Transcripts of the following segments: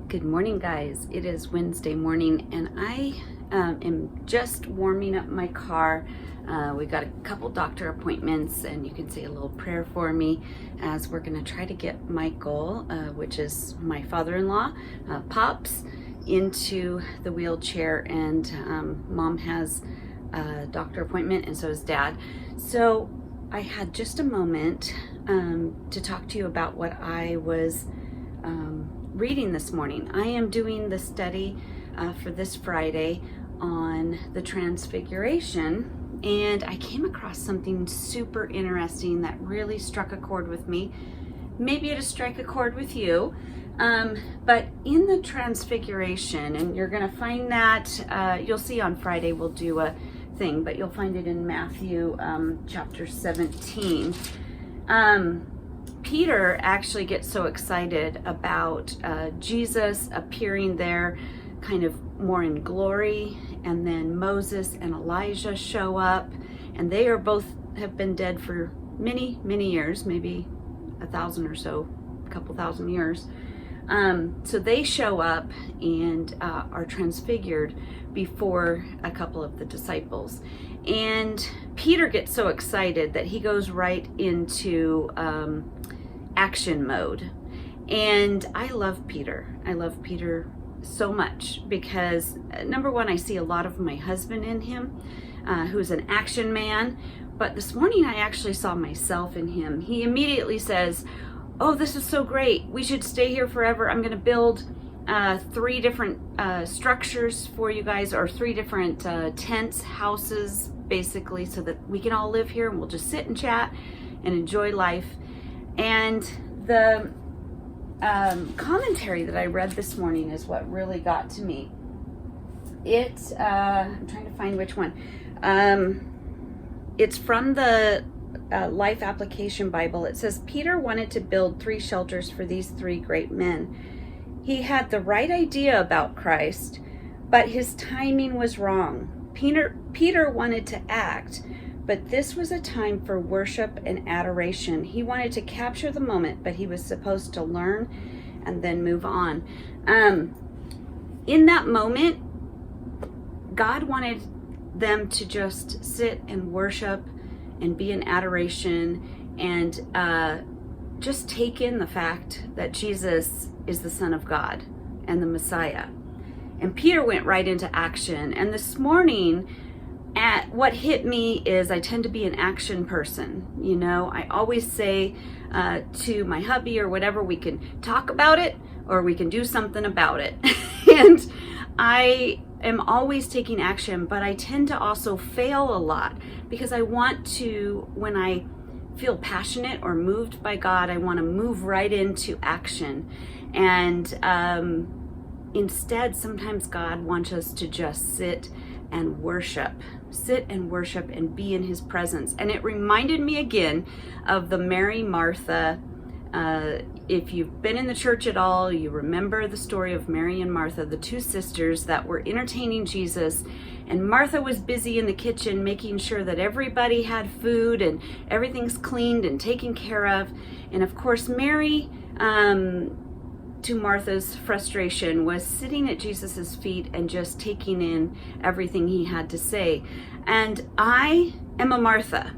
Good morning, guys. It is Wednesday morning and I am just warming up my car. We got a couple doctor appointments, and you can say a little prayer for me as we're going to try to get Michael, which is my father-in-law, Pops, into the wheelchair, and Mom has a doctor appointment and so does Dad. So I had just a moment to talk to you about what I was reading this morning. I am doing the study for this Friday on the Transfiguration, and I came across something super interesting that really struck a chord with me. Maybe it'll strike a chord with you. But in the Transfiguration, and you're going to find that, you'll see on Friday we'll do a thing, but you'll find it in Matthew chapter 17. Peter actually gets so excited about Jesus appearing there kind of more in glory, and then Moses and Elijah show up, and they are both have been dead for many years, maybe 1,000 or so, a couple thousand years. So they show up and are transfigured before a couple of the disciples, and Peter gets so excited that he goes right into action mode. And I love Peter. I love Peter so much because, number one, I see a lot of my husband in him, who's an action man. But this morning I actually saw myself in him. He immediately says, "Oh, this is so great. We should stay here forever. I'm going to build 3 different structures for you guys, or 3 different tents, houses, basically, so that we can all live here and we'll just sit and chat and enjoy life." And the commentary that I read this morning is what really got to me. I'm trying to find which one. It's from the Life Application Bible. It says, Peter wanted to build 3 shelters for these 3 great men. He had the right idea about Christ, but his timing was wrong. Peter wanted to act, but this was a time for worship and adoration. He wanted to capture the moment, but he was supposed to learn and then move on. In that moment, God wanted them to just sit and worship and be in adoration and just take in the fact that Jesus is the Son of God and the Messiah. And Peter went right into action. And this morning, what hit me is I tend to be an action person. You know, I always say to my hubby or whatever, we can talk about it or we can do something about it. And I am always taking action, but I tend to also fail a lot because I want to, when I feel passionate or moved by God, I want to move right into action. And instead, sometimes God wants us to just sit and worship and be in his presence. And it reminded me again of the Mary Martha. If you've been in the church at all, you remember the story of Mary and Martha, the 2 sisters that were entertaining Jesus. And Martha was busy in the kitchen making sure that everybody had food and everything's cleaned and taken care of. And of course, Mary, to Martha's frustration, was sitting at Jesus's feet and just taking in everything he had to say. And I am a Martha.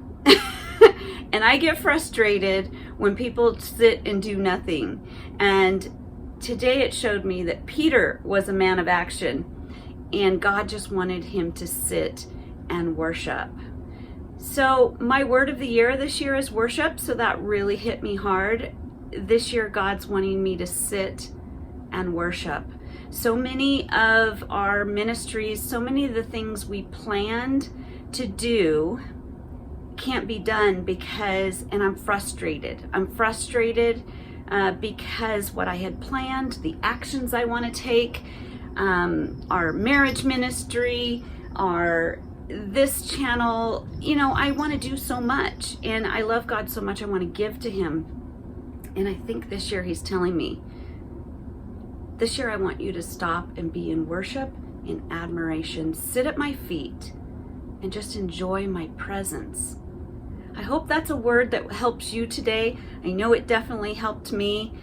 And I get frustrated when people sit and do nothing. And today it showed me that Peter was a man of action, and God just wanted him to sit and worship. So my word of the year this year is worship. So that really hit me hard. This year, God's wanting me to sit and worship. So many of our ministries, so many of the things we planned to do can't be done because, and I'm frustrated. I'm frustrated because what I had planned, the actions I want to take, our marriage ministry, this channel, you know, I want to do so much, and I love God so much I want to give to him. And I think this year he's telling me, this year I want you to stop and be in worship, in admiration, sit at my feet and just enjoy my presence. I hope that's a word that helps you today. I know it definitely helped me.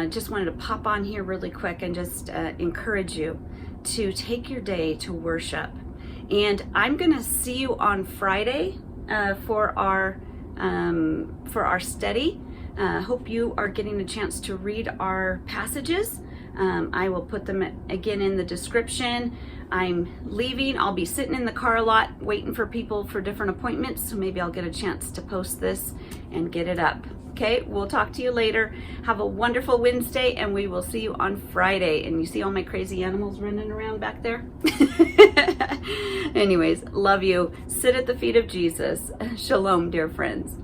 Just wanted to pop on here really quick and just encourage you to take your day to worship. And I'm going to see you on Friday for our study. Hope you are getting a chance to read our passages. I will put them again in the description. I'm leaving. I'll be sitting in the car a lot waiting for people for different appointments, so maybe I'll get a chance to post this and get it up. Okay, we'll talk to you later. Have a wonderful Wednesday, and we will see you on Friday. And you see all my crazy animals running around back there? Anyways, love you. Sit at the feet of Jesus. Shalom, dear friends.